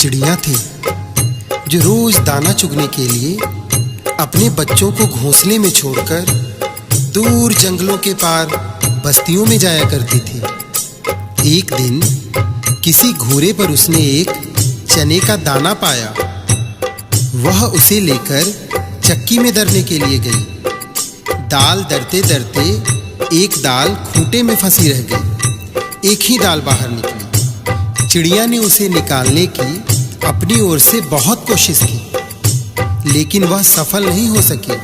चिड़िया थी जो रोज दाना चुगने के लिए अपने बच्चों को घोंसले में छोड़कर दूर जंगलों के पार बस्तियों में जाया करती थी। एक दिन किसी घूरे पर उसने एक चने का दाना पाया। वह उसे लेकर चक्की में दरने के लिए गई। दाल दरते दरते एक दाल खूंटे में फंसी रह गई। एक ही दाल बाहर निकली। चिड़िया ने उसे निकालने की अपनी ओर से बहुत कोशिश की, लेकिन वह सफल नहीं हो सकी।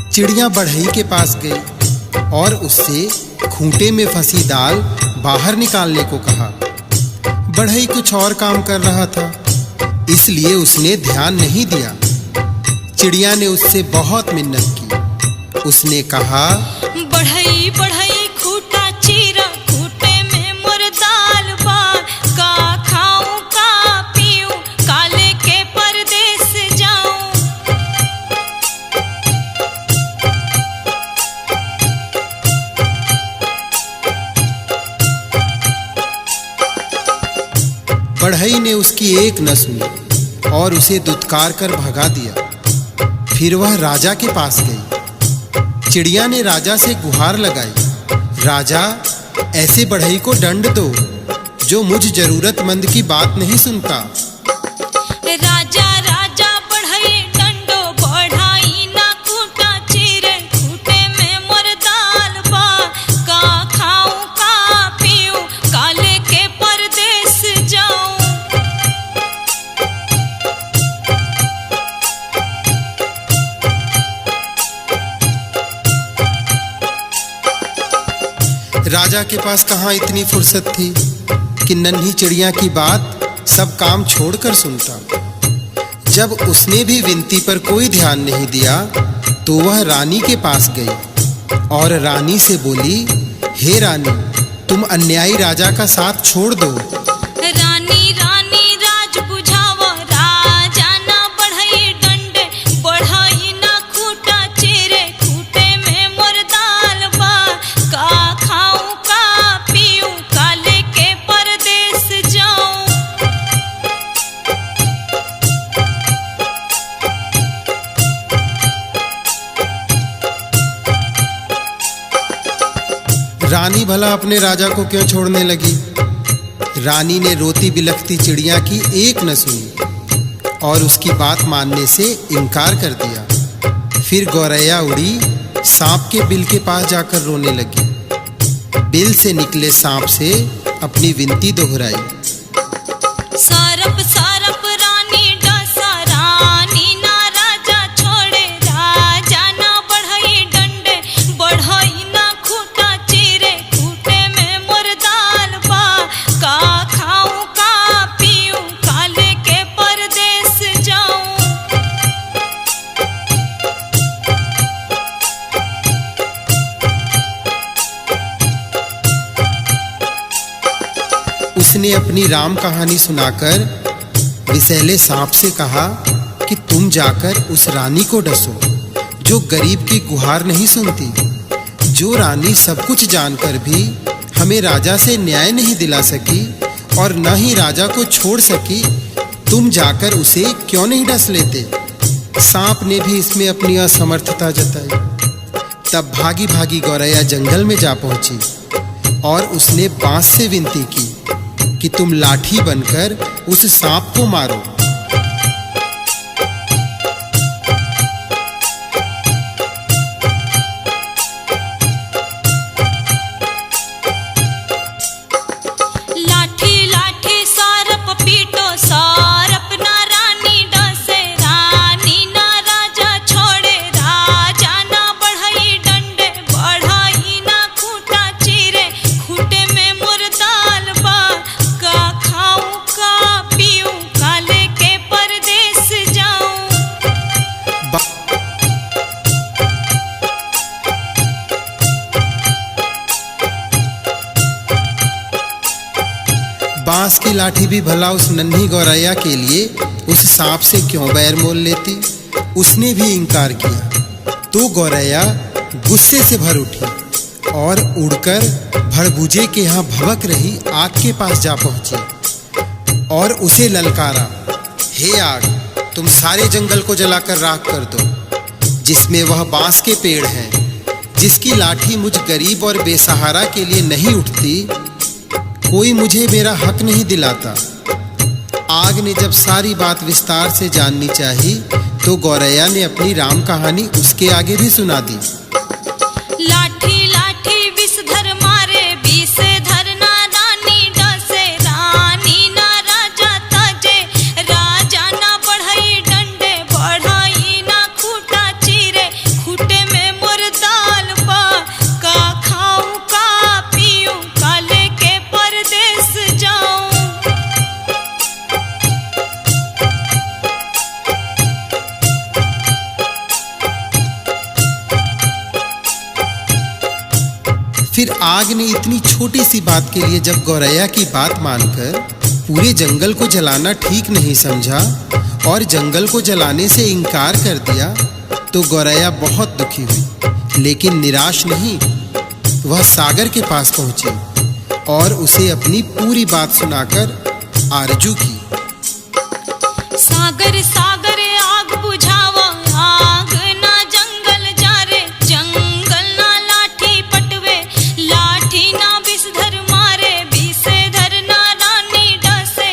चिड़िया बढ़ई के पास गई और उससे खूंटे में फंसी दाल बाहर निकालने को कहा। बढ़ई कुछ और काम कर रहा था, इसलिए उसने ध्यान नहीं दिया। चिड़िया ने उससे बहुत मिन्नत की। उसने कहा, बढ़ई बढ़ई खूंटा चीरा, खूंटे में मोर दाल बा, का खाऊं का पीऊं, काले के परदेस जाऊं। बढ़ई ने उसकी एक न सुनी और उसे दुत्कार कर भगा दिया। फिर वह राजा के पास गई। चिड़िया ने राजा से गुहार लगाई, राजा, ऐसे बढ़ई को दंड दो जो मुझ जरूरतमंद की बात नहीं सुनता। राजा राजा बढ़ई डंडो, बढ़ाई ना खूंटा चीरे, खूंटे में मोर दाल बा, का खाऊं का पीऊं, काले के परदेस जाऊं। राजा के पास कहाँ इतनी फुर्सत थी कि नन्ही चिड़िया की बात सब काम छोड़कर सुनता। जब उसने भी विनती पर कोई ध्यान नहीं दिया तो वह रानी के पास गई और रानी से बोली, हे रानी, तुम अन्यायी राजा का साथ छोड़ दो। रानी रानी राज बुझावा, राजा ना बढ़ई डंडे, बढ़ई ना खूंटा चीरे, खूंटे में मोर दाल बा, का खाऊं का पीऊं, काले के परदेस जाऊं। रानी भला अपने राजा को क्यों छोड़ने लगी? रानी ने रोती बिलखती चिड़िया की एक न सुनी और उसकी बात मानने से इनकार कर दिया। फिर गौरैया उड़ी, सांप के बिल के पास जाकर रोने लगी। बिल से निकले सांप से अपनी विनती दोहराई। सरप सरप रानी डसा, रानी ना राजा छोड़े, राजा ना बढ़ई डंडे, बढ़ई ना खूंटा चीरे, खूंटे में मोर दाल बा, का खाऊं का पीऊं, काले के परदेस जाऊं। उसने अपनी राम कहानी सुनाकर विषैले सांप से कहा कि तुम जाकर उस रानी को डसो जो गरीब की गुहार नहीं सुनती, जो रानी सब कुछ जानकर भी हमें राजा से न्याय नहीं दिला सकी और न ही राजा को छोड़ सकी। तुम जाकर उसे क्यों नहीं डस लेते? सांप ने भी इसमें अपनी असमर्थता जताई। तब भागी भागी गौरैया जंगल में जा पहुंची और उसने बांस से विनती की कि तुम लाठी बनकर उस सांप को मारो। लाठी लाठी सारप पीटो, सारप ना रानी डसे, रानी ना राजा छोड़े, राजा ना बढ़ई डंडे, बढ़ई ना खूंटा चीरे, खूंटे में मोर दाल बा, का खाऊं का पीऊं, काले के परदेस जाऊं। बांस की लाठी भी भला उस नन्ही गौरैया के लिए उस सांप से क्यों बैर मोल लेती? उसने भी इनकार किया। तो गौरैया गुस्से से भर उठी और उड़कर भड़बूजे के यहाँ भभक रही आग के पास जा पहुंची और उसे ललकारा, हे आग, तुम सारे जंगल को जलाकर राख कर दो, जिसमें वह बांस के पेड़ हैं, जिसकी लाठी मुझ गरीब और बेसहारा के लिए नहीं उठती, कोई मुझे मेरा हक नहीं दिलाता। आग ने जब सारी बात विस्तार से जाननी चाही तो गौरैया ने अपनी राम कहानी उसके आगे भी सुना दी। लाठी लाठी विषधर मारे, विषधर ना रानी डसे, रानी ना राजा तजे, राजा ना बढ़ई डंडे, बढ़ई ना खूटा चीरे, खूटे में मोर दाल बा, का खाऊं का पीऊं, का लेके परदेस जाऊं। फिर आग ने इतनी छोटी सी बात के लिए जब गौरैया की बात मानकर पूरे जंगल को जलाना ठीक नहीं समझा और जंगल को जलाने से इनकार कर दिया, तो गौरैया बहुत दुखी हुई, लेकिन निराश नहीं। वह सागर के पास पहुंची और उसे अपनी पूरी बात सुनाकर आरजू की। सागर सागर आग बुझावा, आग ना जंगल जारे, जंगल ना लाठी पटवे, लाठी ना विषधर मारे, विषधर ना रानी डसे,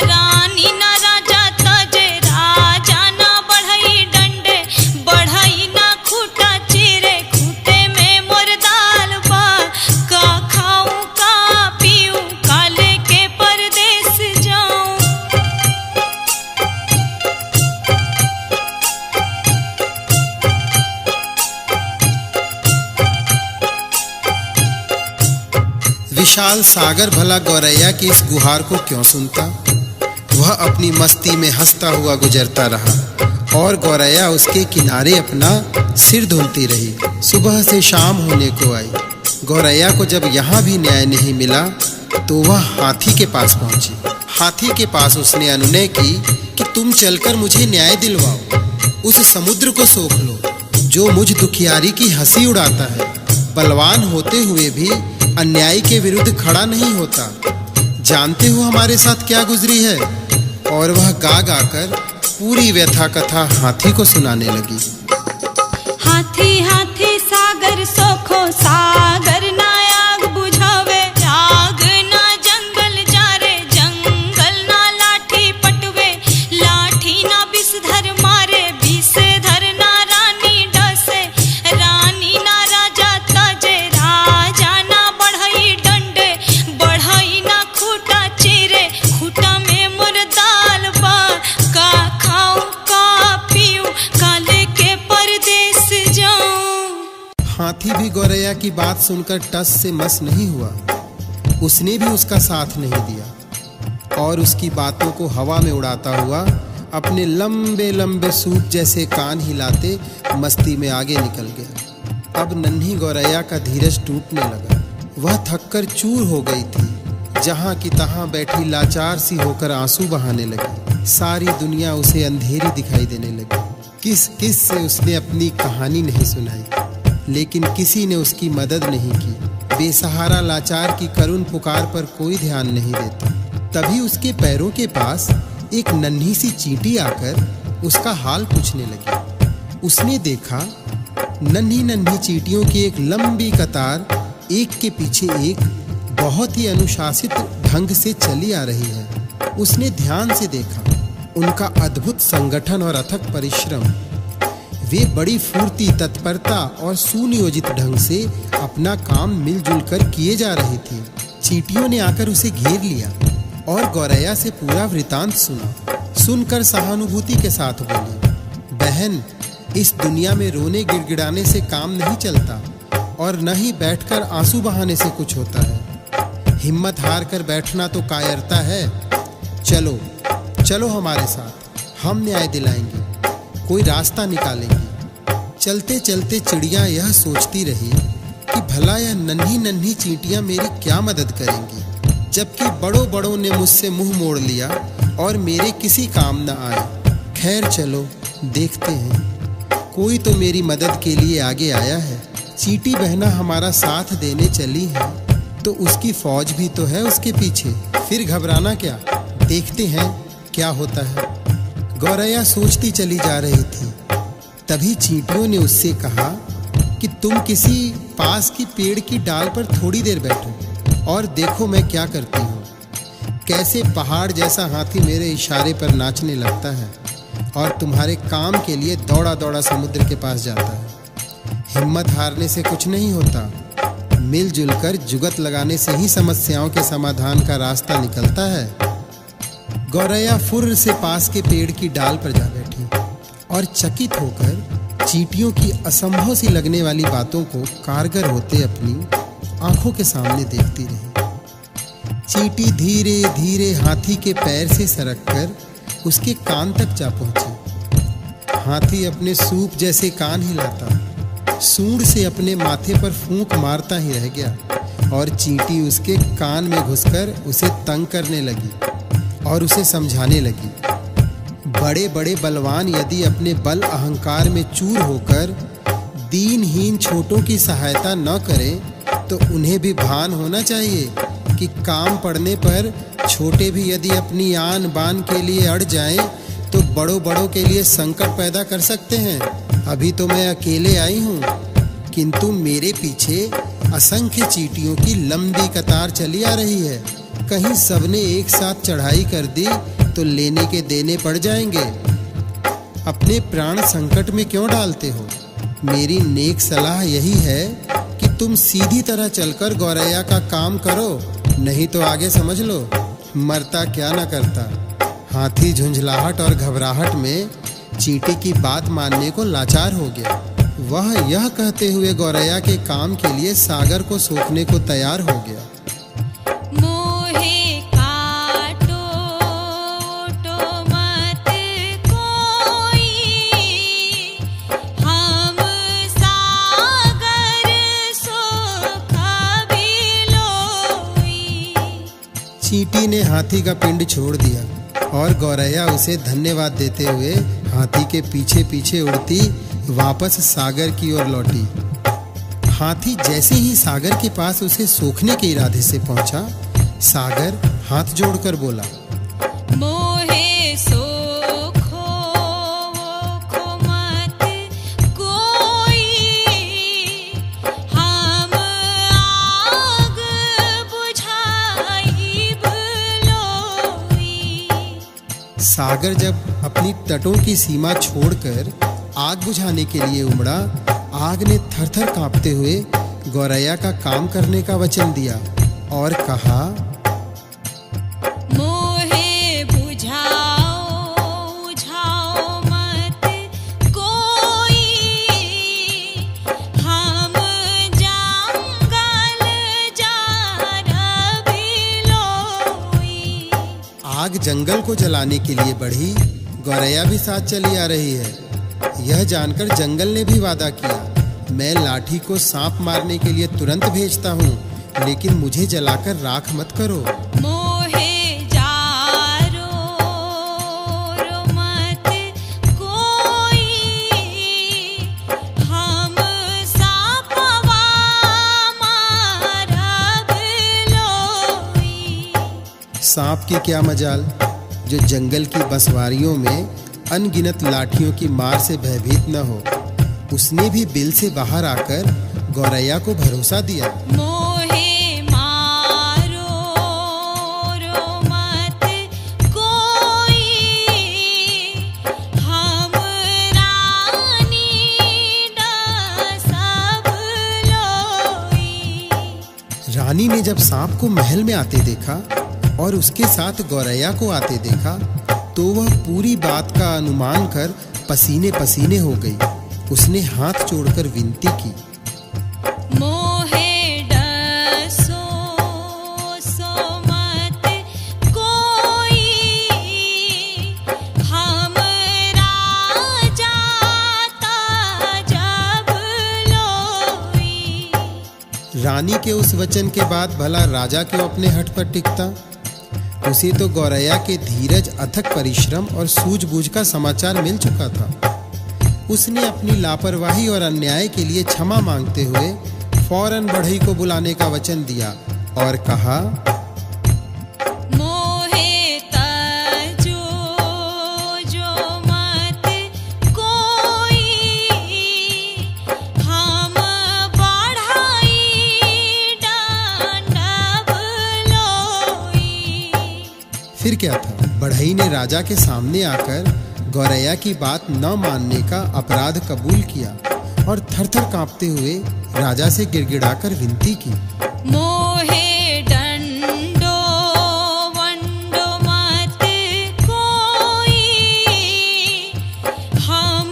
रानी ना राजा तजे, राजा ना बढ़ई डंडे, बढ़ई ना खूटा चीरे, खूटे में मोर दाल बा, का खाऊं का पीऊं, का लेके परदेस जाऊं। विशाल सागर भला गौरैया की इस गुहार को क्यों सुनता। वह अपनी मस्ती में हंसता हुआ गुजरता रहा और गौरैया उसके किनारे अपना सिर धुलती रही। सुबह से शाम होने को आई। गौरैया को जब यहाँ भी न्याय नहीं मिला तो वह हाथी के पास पहुंची। हाथी के पास उसने अनुनय की कि तुम चलकर मुझे न्याय दिलवाओ, उस समुद्र को सोख लो जो मुझ दुखियारी की हंसी उड़ाता है, बलवान होते हुए भी अन्याय के विरुद्ध खड़ा नहीं होता। जानते हो हमारे साथ क्या गुजरी है। और वह गा गाकर पूरी व्यथा कथा हाथी को सुनाने लगी। हाथी हाथी सागर सोखो, सागर ना आग बुझावे, आग ना जंगल जारे, जंगल ना लाठी पटवे, लाठी ना विषधर मारे, विषधर ना रानी डसे, रानी ना राजा तजे, राजा ना बढ़ई डंडे, बढ़ई ना खूटा चीरे, खूटा में मोर दाल बा, का खाऊं का पीऊं, का लेके परदेस जाऊं। हाथी भी गौरैया की बात सुनकर टस से मस नहीं हुआ। उसने भी उसका साथ नहीं दिया और उसकी बातों को हवा में उड़ाता हुआ अपने लंबे लंबे सूप जैसे कान हिलाते मस्ती में आगे निकल गया। अब नन्ही गौरैया का धीरज टूटने लगा। वह थककर चूर हो गई थी। जहां की तहां बैठी लाचार सी होकर आंसू बहाने लगी। सारी दुनिया उसे अंधेरी दिखाई देने लगी। किस किस से उसने अपनी कहानी नहीं सुनाई, लेकिन किसी ने उसकी मदद नहीं की। बेसहारा लाचार की करुण पुकार पर कोई ध्यान नहीं देता। तभी उसके पैरों के पास एक नन्ही सी चींटी आकर उसका हाल पूछने लगी। उसने देखा नन्ही नन्ही चींटियों की एक लंबी कतार एक के पीछे एक बहुत ही अनुशासित ढंग से चली आ रही है। उसने ध्यान से देखा उनका अद्भुत संगठन और अथक परिश्रम। वे बड़ी फुर्ती, तत्परता और सुनियोजित ढंग से अपना काम मिलजुल कर किए जा रही थी। चींटियों ने आकर उसे घेर लिया और गौरैया से पूरा वृतांत सुना। सुनकर सहानुभूति के साथ बोली, बहन, इस दुनिया में रोने गिड़गिड़ाने से काम नहीं चलता और न ही बैठकर आंसू बहाने से कुछ होता है। हिम्मत हार कर बैठना तो कायरता है। चलो चलो हमारे साथ, हम न्याय दिलाएंगे, कोई रास्ता निकालेंगे। चलते चलते चिड़िया यह सोचती रही कि भला यह नन्ही नन्ही चींटियां मेरी क्या मदद करेंगी, जबकि बड़ों बड़ों ने मुझसे मुंह मोड़ लिया और मेरे किसी काम न आए। खैर चलो देखते हैं, कोई तो मेरी मदद के लिए आगे आया है। चींटी बहना हमारा साथ देने चली है तो उसकी फौज भी तो है उसके पीछे। फिर घबराना क्या, देखते हैं क्या होता है। गौरैया सोचती चली जा रही थी। तभी चींटियों ने उससे कहा कि तुम किसी पास की पेड़ की डाल पर थोड़ी देर बैठो और देखो मैं क्या करती हूँ। कैसे पहाड़ जैसा हाथी मेरे इशारे पर नाचने लगता है और तुम्हारे काम के लिए दौड़ा दौड़ा समुद्र के पास जाता है। हिम्मत हारने से कुछ नहीं होता, मिलजुल कर जुगत लगाने से ही समस्याओं के समाधान का रास्ता निकलता है। गौरैया फुर्र से पास के पेड़ की डाल पर जा बैठी और चकित होकर चींटियों की असंभव सी लगने वाली बातों को कारगर होते अपनी आंखों के सामने देखती रही। चींटी धीरे धीरे हाथी के पैर से सरककर उसके कान तक जा पहुंची। हाथी अपने सूप जैसे कान हिलाता, सूंड से अपने माथे पर फूंक मारता ही रह गया और चींटी उसके कान में घुसकर उसे तंग करने लगी और उसे समझाने लगी। बड़े बड़े बलवान यदि अपने बल अहंकार में चूर होकर दीनहीन छोटों की सहायता न करें तो उन्हें भी भान होना चाहिए कि काम पड़ने पर छोटे भी यदि अपनी आन बान के लिए अड़ जाएं तो बड़ों बड़ों के लिए संकट पैदा कर सकते हैं। अभी तो मैं अकेले आई हूँ, किंतु मेरे पीछे असंख्य चींटियों की लंबी कतार चली आ रही है। कहीं सबने एक साथ चढ़ाई कर दी तो लेने के देने पड़ जाएंगे। अपने प्राण संकट में क्यों डालते हो? मेरी नेक सलाह यही है कि तुम सीधी तरह चलकर गौरैया का काम करो, नहीं तो आगे समझ लो मरता क्या न करता। हाथी झुंझलाहट और घबराहट में चींटी की बात मानने को लाचार हो गया। वह यह कहते हुए गौरैया के काम के लिए सागर को सोखने को तैयार हो गया। मोहे काटो तो मत कोई, हम सागर सुख बिलोई। चींटी ने हाथी का पिंड छोड़ दिया और गौरैया उसे धन्यवाद देते हुए हाथी के पीछे पीछे उड़ती वापस सागर की ओर लौटी। हाथी जैसे ही सागर के पास उसे सोखने के इरादे से पहुंचा, सागर हाथ जोड़कर बोला, मोहे सोखो वोखो मत कोई, हम आग बुझाइब लोई। सागर जब अपनी तटों की सीमा छोड़कर आग बुझाने के लिए उमड़ा, आग ने थरथर कांपते हुए गौरैया का काम करने का वचन दिया और कहा, मोहे बुझाओ बुझाओ मत कोई, हम जंगल जारब लोई। आग जंगल को जलाने के लिए बढ़ी, गौरैया भी साथ चली आ रही है। यह जानकर जंगल ने भी वादा किया, मैं लाठी को सांप मारने के लिए तुरंत भेजता हूँ, लेकिन मुझे जलाकर राख मत करो। मोहे जारो रो मत कोई, हम सांपवा मारब लोई। सांप की क्या मजाल जो जंगल की बंसवारियों में अनगिनत लाठियों की मार से भयभीत न हो। उसने भी बिल से बाहर आकर गौरैया को भरोसा दिया। मोहे मारो रो मत कोई, हम रानी सब लोई। रानी ने जब सांप को महल में आते देखा और उसके साथ गौरैया को आते देखा तो वह पूरी बात का अनुमान कर पसीने पसीने हो गई। उसने हाथ जोड़कर विनती की, मोहे डसो सो मत कोई, हम राजा ताजब लोई। रानी के उस वचन के बाद भला राजा क्यों अपने हठ पर टिकता? उसे तो गौरैया के धीरज, अथक परिश्रम और सूझबूझ का समाचार मिल चुका था। उसने अपनी लापरवाही और अन्याय के लिए क्षमा मांगते हुए फौरन बढ़ई को बुलाने का वचन दिया और कहा, मोहे तर क्या था? बढ़ई ने राजा के सामने आकर गौरैया की बात न मानने का अपराध कबूल किया और थरथर कांपते हुए राजा से गिड़गिड़ाकर विनती की। मोहे डंडो वंडो मत कोई, हम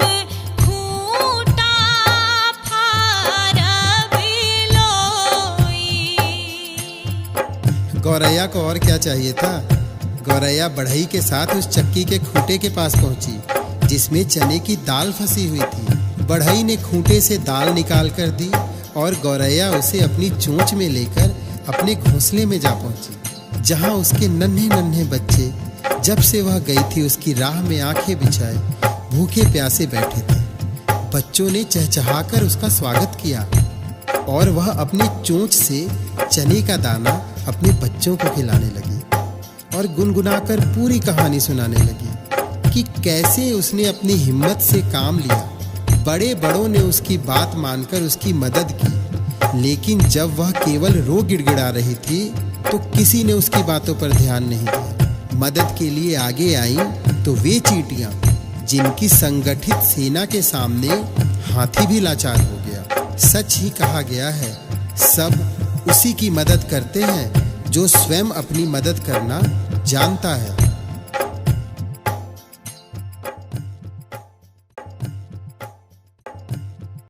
खूंटा फारब लोई। गौरैया को और क्या चाहिए था? गौरैया बढ़ई के साथ उस चक्की के खूंटे के पास पहुंची जिसमें चने की दाल फंसी हुई थी। बढ़ई ने खूंटे से दाल निकाल कर दी और गौरैया उसे अपनी चोंच में लेकर अपने घोंसले में जा पहुंची, जहां उसके नन्हे नन्हे बच्चे जब से वह गई थी उसकी राह में आंखें बिछाए भूखे प्यासे बैठे थे। बच्चों ने चहचहाकर उसका स्वागत किया और वह अपनी चोंच से चने का दाना अपने बच्चों को खिलाने लगी और गुनगुनाकर पूरी कहानी सुनाने लगी कि कैसे उसने अपनी हिम्मत से काम लिया। बड़े बड़ों ने उसकी बात मानकर उसकी मदद की, लेकिन जब वह केवल रो गिड़गिड़ा रही थी तो किसी ने उसकी बातों पर ध्यान नहीं दिया। मदद के लिए आगे आईं तो वे चींटियां जिनकी संगठित सेना के सामने हाथी भी लाचार हो गया। सच ही कहा गया है, सब उसी की मदद करते हैं जो स्वयं अपनी मदद करना जानता है।